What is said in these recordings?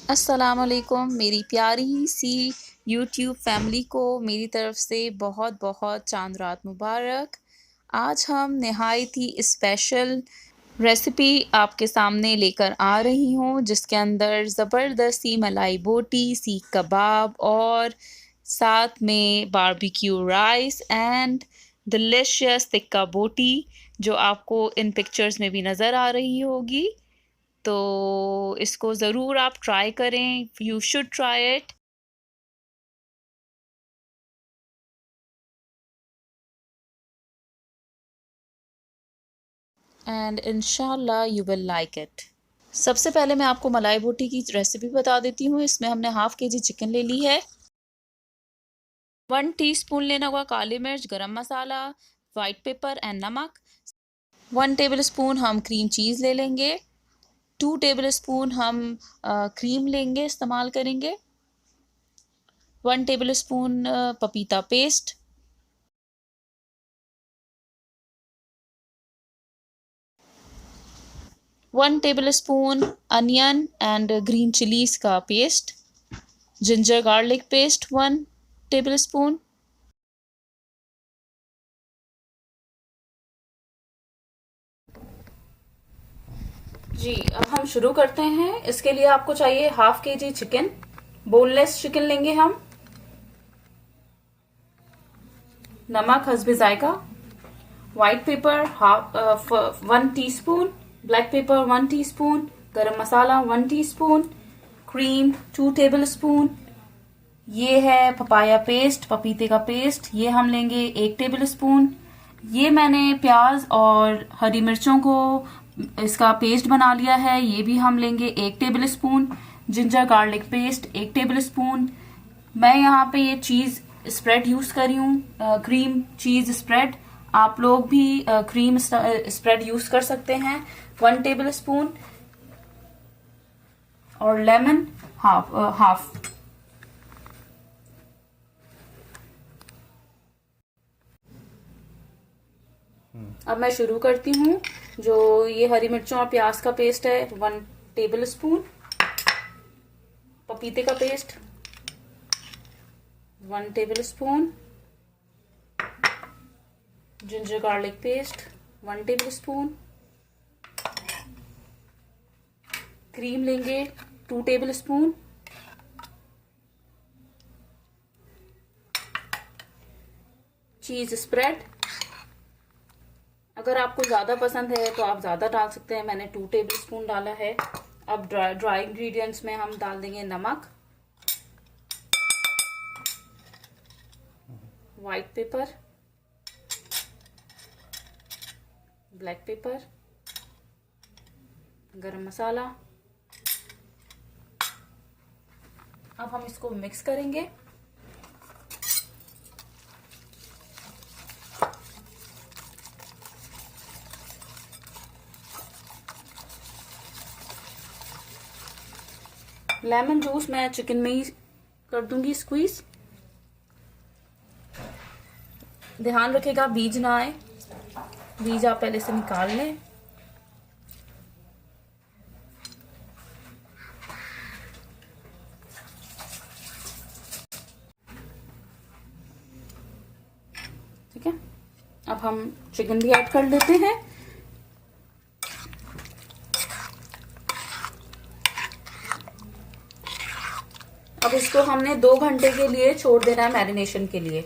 अस्सलामुअलैकुम मेरी प्यारी सी यूट्यूब फैमिली को मेरी तरफ से बहुत बहुत चांद रात मुबारक। आज हम नहायत ही स्पेशल रेसिपी आपके सामने लेकर आ रही हूँ जिसके अंदर ज़बरदस्त सी मलाई बोटी, सीख कबाब और साथ में barbecue rice and delicious tikka बोटी जो आपको इन पिक्चर्स में भी नज़र आ रही होगी। तो इसको ज़रूर आप ट्राई करें, you should try it and इंशाल्लाह यू विल लाइक इट। सबसे पहले मैं आपको मलाई बोटी की रेसिपी बता देती हूँ। इसमें हमने हाफ़ केजी चिकन ले ली है, 1 टीस्पून लेना होगा काली मिर्च, गरम मसाला, वाइट पेपर एंड नमक। 1 टेबलस्पून हम क्रीम चीज़ ले लेंगे, 2 टेबलस्पून हम क्रीम लेंगे, इस्तेमाल करेंगे, 1 टेबलस्पून पपीता paste, 1 tablespoon onion and green chillies का पेस्ट, जिंजर गार्लिक पेस्ट 1 टेबलस्पून, जी अब हम शुरू करते हैं। इसके लिए आपको चाहिए half KG chicken, boneless chicken लेंगे हम, नमक हस्बे जायका, white pepper 1 teaspoon, black pepper 1 teaspoon, garam masala 1 teaspoon, cream 2 tablespoon, ये है पपाया पेस्ट, पपीते का पेस्ट, ये हम लेंगे 1 टेबलस्पून। ये मैंने प्याज और हरी मिर्चों को इसका पेस्ट बना लिया है, ये भी हम लेंगे 1 tablespoon. Ginger garlic paste 1 tablespoon. मैं यहाँ पे ये चीज स्प्रेड यूज कर रही हूँ, क्रीम चीज स्प्रेड। आप लोग भी क्रीम स्प्रेड यूज कर सकते हैं, 1 टेबलस्पून। और लेमन हाफ। अब मैं शुरू करती हूँ। जो ये हरी मिर्चों और प्याज का पेस्ट है 1 टेबलस्पून, पपीते का paste 1 tablespoon, ginger garlic paste 1 tablespoon, cream लेंगे 2 टेबलस्पून, चीज स्प्रेड। अगर आपको ज्यादा पसंद है तो आप ज्यादा डाल सकते हैं, मैंने 2 टेबलस्पून डाला है। अब ड्राई इंग्रेडिएंट्स में हम डाल देंगे नमक, व्हाइट पेपर, ब्लैक पेपर, गरम मसाला। अब हम इसको मिक्स करेंगे। लेमन जूस मैं चिकन में ही कर दूंगी स्क्वीज। ध्यान रखिएगा बीज ना आए, बीज आप पहले से निकाल लें। ठीक है, अब हम चिकन भी ऐड कर लेते हैं। अब इसको हमने 2 घंटे के लिए छोड़ देना है मैरिनेशन के लिए।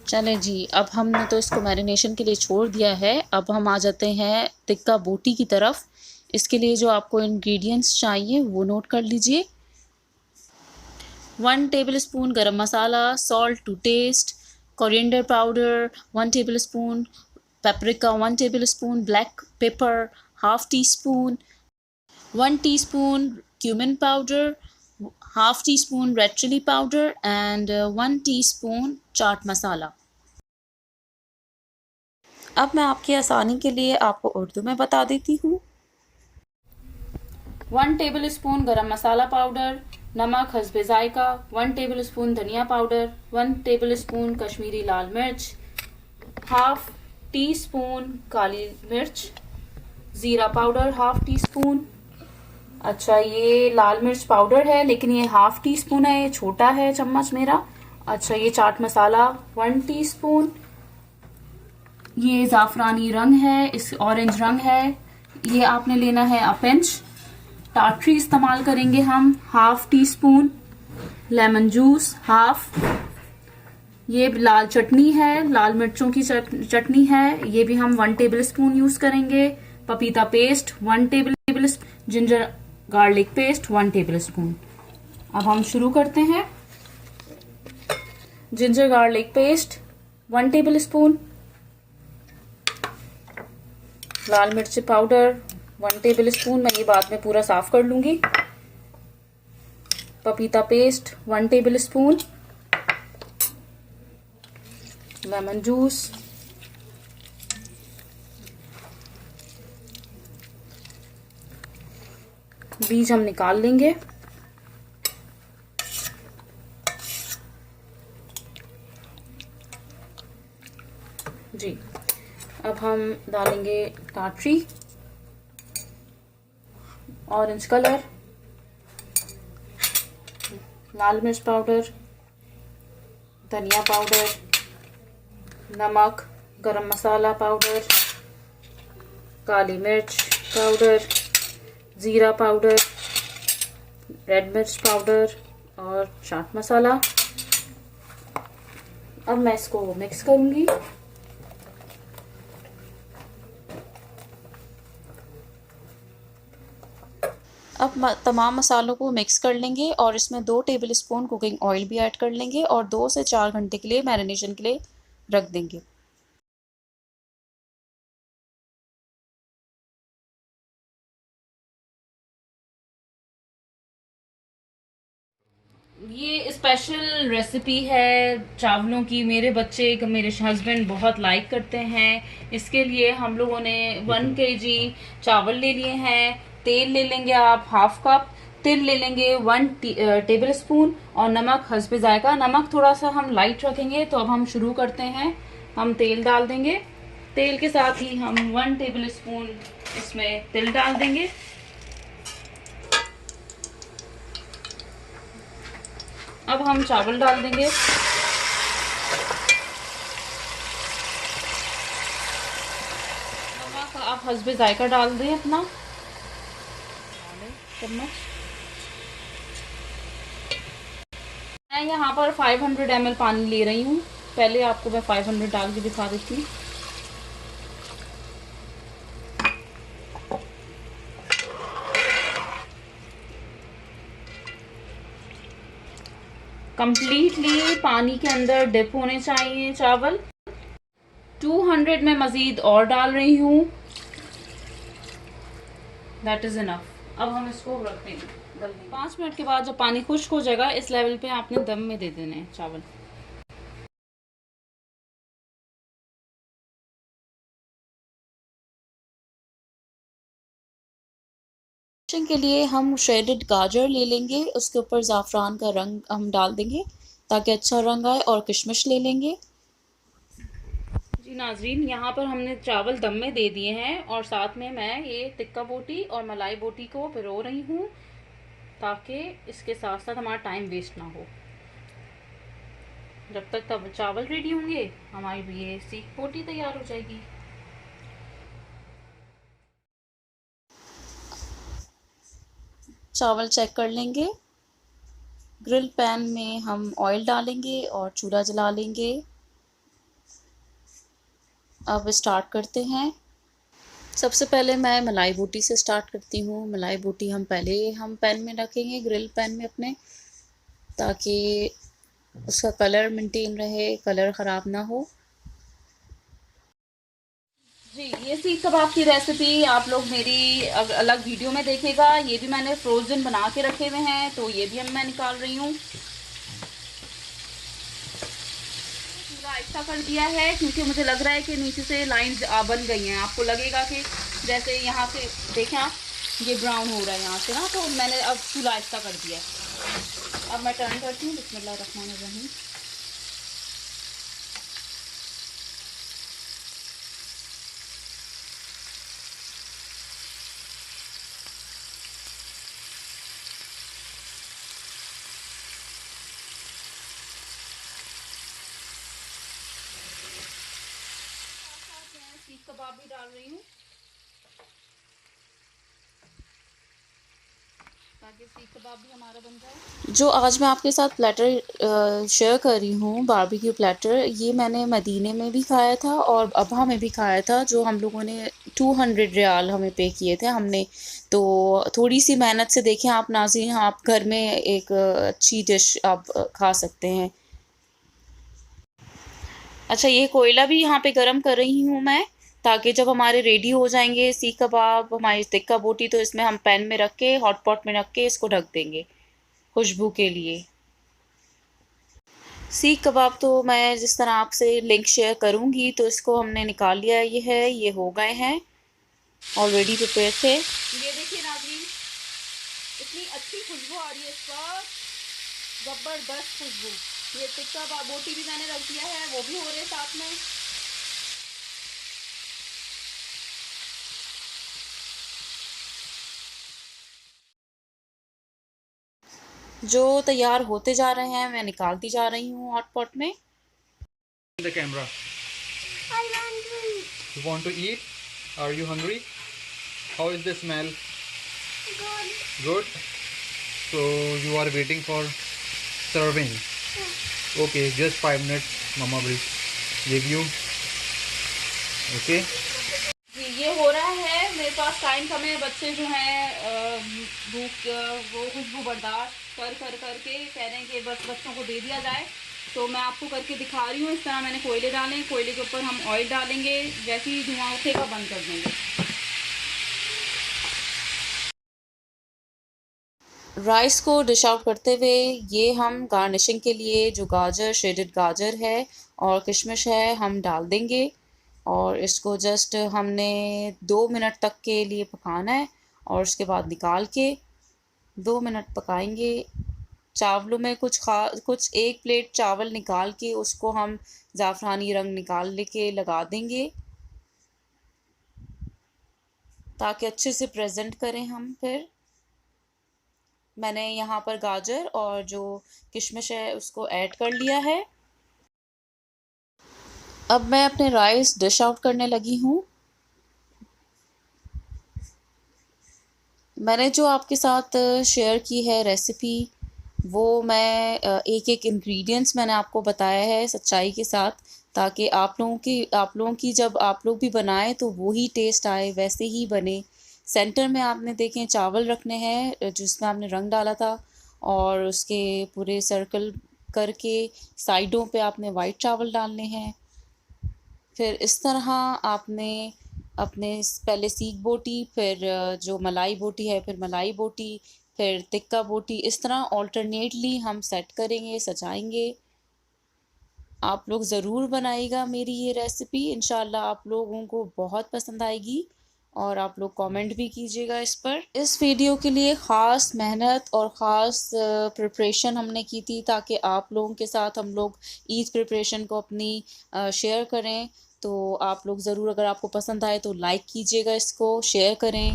चले जी, अब हमने तो इसको मैरिनेशन के लिए छोड़ दिया है। अब हम आ जाते हैं टिक्का बोटी की तरफ। इसके लिए जो आपको इंग्रेडिएंट्स चाहिए वो नोट कर लीजिए। 1 tablespoon garam masala, salt to taste, coriander powder 1 tablespoon, paprika 1 tablespoon, black pepper half teaspoon, 1 teaspoon cumin powder, half teaspoon red chili powder and 1 teaspoon chaat masala. अब मैं आपकी आसानी के लिए आपको उर्दू में बता देती हूँ। 1 टेबलस्पून गरम मसाला पाउडर, नमक हस्बे जायका, 1 टेबलस्पून धनिया पाउडर, 1 टेबलस्पून कश्मीरी लाल मिर्च, हाफ टी स्पून काली मिर्च, ज़ीरा पाउडर हाफ टी स्पून। अच्छा, ये लाल मिर्च पाउडर है लेकिन ये हाफ टी स्पून है, ये छोटा है चम्मच मेरा। अच्छा, ये चाट मसाला 1 टीस्पून। ये ज़ाफ़रानी रंग है, इस ऑरेंज रंग है, ये आपने लेना है पिंच। टाटरी इस्तेमाल करेंगे हम half tea spoon. Lemon juice half. ये लाल चटनी है, लाल मिर्चों की चटनी है, ये भी हम 1 टेबल स्पून यूज करेंगे। पपीता paste 1 tablespoon. Ginger garlic paste 1 tablespoon. अब हम शुरू करते हैं। Ginger garlic paste 1 tablespoon. लाल मिर्च पाउडर 1 टेबल स्पून, मैं ये बाद में पूरा साफ कर लूंगी। पपीता paste 1 table spoon. Lemon juice, बीज हम निकाल लेंगे। जी, अब हम डालेंगे टाटरी, ऑरेंज कलर, लाल मिर्च पाउडर, धनिया पाउडर, नमक, गरम मसाला पाउडर, काली मिर्च पाउडर, ज़ीरा पाउडर, रेड मिर्च पाउडर और चाट मसाला। अब मैं इसको मिक्स करूंगी। अब तमाम मसालों को मिक्स कर लेंगे और इसमें 2 टेबल स्पून कुकिंग ऑयल भी ऐड कर लेंगे और 2 से 4 घंटे के लिए मैरिनेशन के लिए रख देंगे। ये स्पेशल रेसिपी है चावलों की, मेरे बच्चे मेरे हस्बैंड बहुत लाइक करते हैं। इसके लिए हम लोगों ने 1 kg चावल ले लिए हैं। तेल ले लेंगे आप हाफ कप। तिल ले लेंगे 1 टेबल स्पून और नमक हस्बे जायका। नमक थोड़ा सा हम लाइट रखेंगे। तो अब हम शुरू करते हैं। हम तेल डाल देंगे। तेल के साथ ही हम 1 टेबल स्पून इसमें तिल डाल देंगे। अब हम चावल डाल देंगे। नमक आप हस्बे जायका डाल दें अपना चम्मच। मैं यहाँ पर 500 ml पानी ले रही हूँ। पहले आपको मैं 500 डाल के दिखा देती हूँ। कंप्लीटली पानी के अंदर डिप होने चाहिए चावल। 200 में मजीद और डाल रही हूँ। That is enough. अब हम इसको रख देंगे 5 मिनट के बाद जब पानी खुश्क हो जाएगा, इस लेवल पे आपने दम में दे देने हैं चावल। के लिए हम श्रेडेड गाजर ले लेंगे, उसके ऊपर ज़ाफ़रान का रंग हम डाल देंगे ताकि अच्छा रंग आए, और किशमिश ले लेंगे। जी नाजरीन, यहाँ पर हमने चावल दम में दे दिए हैं और साथ में मैं ये टिक्का बोटी और मलाई बोटी को भिगो रही हूँ ताकि इसके साथ साथ हमारा टाइम वेस्ट ना हो। जब तक तब चावल रेडी होंगे हमारी ये सीख बोटी तैयार हो जाएगी। चावल चेक कर लेंगे। ग्रिल पैन में हम ऑयल डालेंगे और चूल्हा जला लेंगे। अब स्टार्ट करते हैं। सबसे पहले मैं मलाई बोटी से स्टार्ट करती हूँ। मलाई बोटी हम पैन में रखेंगे, ग्रिल पैन में अपने, ताकि उसका कलर मेंटेन रहे, कलर ख़राब ना हो। जी, ये सीख कबाब की रेसिपी आप लोग मेरी अलग वीडियो में देखेगा। ये भी मैंने फ्रोज़न बना के रखे हुए हैं, तो ये भी मैं निकाल रही हूँ। पूरा आहिस्ता कर दिया है क्योंकि मुझे लग रहा है कि नीचे से लाइंस बन गई हैं। आपको लगेगा कि जैसे यहाँ से देखें आप, ये ब्राउन हो रहा है यहाँ से ना, तो मैंने अब चूल्हा आहिस्ता कर दिया है। अब मैं टर्न करती हूँ। बिस्मिल्लाहिर्रहमानिर्रहीम। कबाब भी डाल रही हूँ ताकि सीख कबाब भी हमारा बन जाए। जो आज मैं आपके साथ प्लेटर शेयर कर रही हूँ, बारबेक्यू प्लेटर, ये मैंने मदीने में भी खाया था और अबहा में भी खाया था, जो हम लोगों ने 200 रियाल हमें पे किए थे हमने। तो थोड़ी सी मेहनत से देखें आप नाज़रीन, आप घर में एक अच्छी डिश आप खा सकते हैं। अच्छा, ये कोयला भी यहाँ पे गरम कर रही हूँ मैं, ताकि जब हमारे रेडी हो जाएंगे सीख कबाब, हमारी टिक्का बोटी, तो इसमें हम पैन में रख के, हॉट पॉट में रख के इसको ढक देंगे खुशबू के लिए। सीख कबाब तो मैं जिस तरह आपसे लिंक शेयर करूँगी, तो इसको हमने निकाल लिया ये हो गए हैं, ऑलरेडी प्रिपेयर थे। ये देखिए नाज़रीन, इतनी अच्छी खुशबू आ रही है इस पर, ज़बरदस्त खुशबू। ये टिक्का बोटी भी मैंने रख दिया है, वो भी हो रहे साथ में। जो तैयार होते जा रहे हैं मैं निकालती जा रही हूँ हॉट पॉट में। The camera. I'm hungry. You want to eat? Are you hungry? How is the smell? Good. Good. So you are waiting for serving. Okay, just 5 minutes. Mama will give you. Okay. जी, ये हो रहा है, मेरे पास time कम है। बच्चे जो हैं भूख वो खुशबू बर्दाश्त कर के कह रहे हैं कि बस बच्चों को दे दिया जाए, तो मैं आपको करके दिखा रही हूँ। इस तरह मैंने कोयले डाले, कोयले के ऊपर हम ऑयल डालेंगे, जैसे ही धुआं उठेगा बंद कर देंगे। राइस को डिश आउट करते हुए ये हम गार्निशिंग के लिए जो गाजर, श्रेडेड गाजर है और किशमिश है, हम डाल देंगे और इसको जस्ट हमने 2 मिनट तक के लिए पकाना है और उसके बाद निकाल के 2 मिनट पकाएंगे। चावलों में कुछ 1 प्लेट चावल निकाल के उसको हम ज़ाफ़रानी रंग निकाल के लगा देंगे ताकि अच्छे से प्रेजेंट करें हम। फिर मैंने यहाँ पर गाजर और जो किशमिश है उसको ऐड कर लिया है। अब मैं अपने राइस डिश आउट करने लगी हूँ। मैंने जो आपके साथ शेयर की है रेसिपी, वो मैं एक इंग्रेडिएंट्स मैंने आपको बताया है सच्चाई के साथ, ताकि आप लोगों की जब आप लोग भी बनाएं तो वो ही टेस्ट आए, वैसे ही बने। सेंटर में आपने देखें चावल रखने हैं जिसमें आपने रंग डाला था, और उसके पूरे सर्कल करके साइडों पे आपने वाइट चावल डालने हैं। फिर इस तरह आपने अपने पहले सीख बोटी, फिर जो मलाई बोटी है, फिर मलाई बोटी, फिर टिक्का बोटी, इस तरह ऑल्टरनेटली हम सेट करेंगे, सजाएंगे। आप लोग ज़रूर बनाइएगा मेरी ये रेसिपी, इंशाल्लाह आप लोगों को बहुत पसंद आएगी और आप लोग कमेंट भी कीजिएगा इस पर। इस वीडियो के लिए ख़ास मेहनत और ख़ास प्रिपरेशन हमने की थी ताकि आप लोगों के साथ हम लोग ईद प्रिपरेशन को अपनी शेयर करें। तो आप लोग ज़रूर, अगर आपको पसंद आए तो लाइक कीजिएगा, इसको शेयर करें।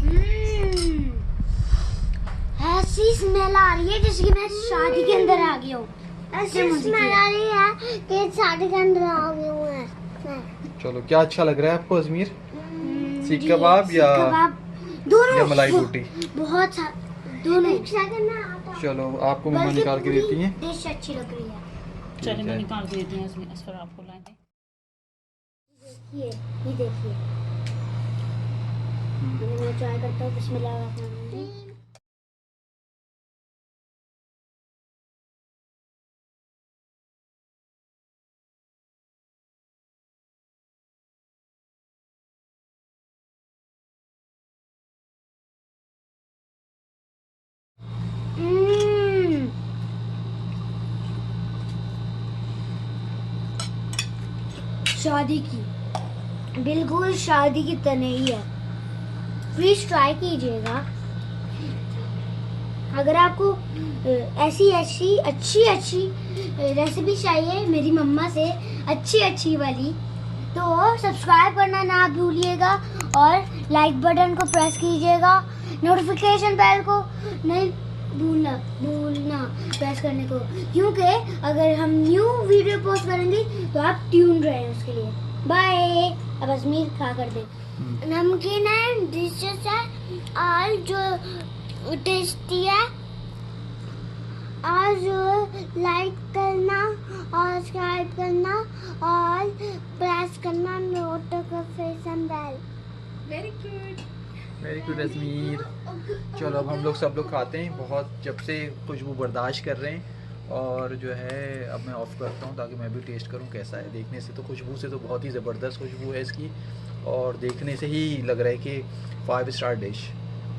ऐसी स्मेल आ रही है जैसे कि मैं शादी के अंदर आ गया हूँ। ऐसी स्मेल आ रही है कि शादी के अंदर आ गया हूँ। चलो, क्या अच्छा लग रहा है आपको अजमीर? सीख कबाब या दोनों, या मलाई बोटी? बहुत दोनों। चलो, आपको मम्मा निकाल के देती हैं। डिश अच्छी लग रही है। चलिए मैं निकाल के देती हूँ इसमें आपको लाएंगे। ये देखिए, मैं ट्राई करता हूँ। बिस्मिल्लाह। शादी की, बिल्कुल शादी की तरह ही है। प्लीज ट्राई कीजिएगा। अगर आपको ऐसी अच्छी रेसिपी चाहिए मेरी मम्मा से, अच्छी वाली, तो सब्सक्राइब करना ना भूलिएगा और लाइक बटन को प्रेस कीजिएगा। नोटिफिकेशन बेल को नहीं भूलना प्रेस करने को, क्योंकि अगर हम न्यू वीडियो पोस्ट करेंगे तो आप ट्यून रहें उसके लिए। बाय। अब अजमीर खा कर दे। नमकीन है, डिशेस है और जो टेस्टी है। और जो लाइक करना और सब्सक्राइब करना और प्रेस करना notification bell. Very good. Very good Ajmer. चलो अब हम लोग सब लोग खाते हैं, बहुत जब से खुशबू बर्दाश्त कर रहे हैं। और जो है अब मैं ऑफ़ करता हूँ ताकि मैं भी टेस्ट करूँ कैसा है। देखने से तो खुशबू से तो बहुत ही ज़बरदस्त खुशबू है इसकी, और देखने से ही लग रहा है कि 5 स्टार डिश।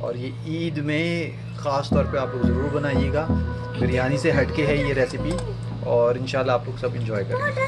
और ये ईद में ख़ास तौर पे आप लोग ज़रूर बनाइएगा। बिरयानी से हटके है ये रेसिपी, और इंशाल्लाह आप लोग सब इंजॉय करेंगे।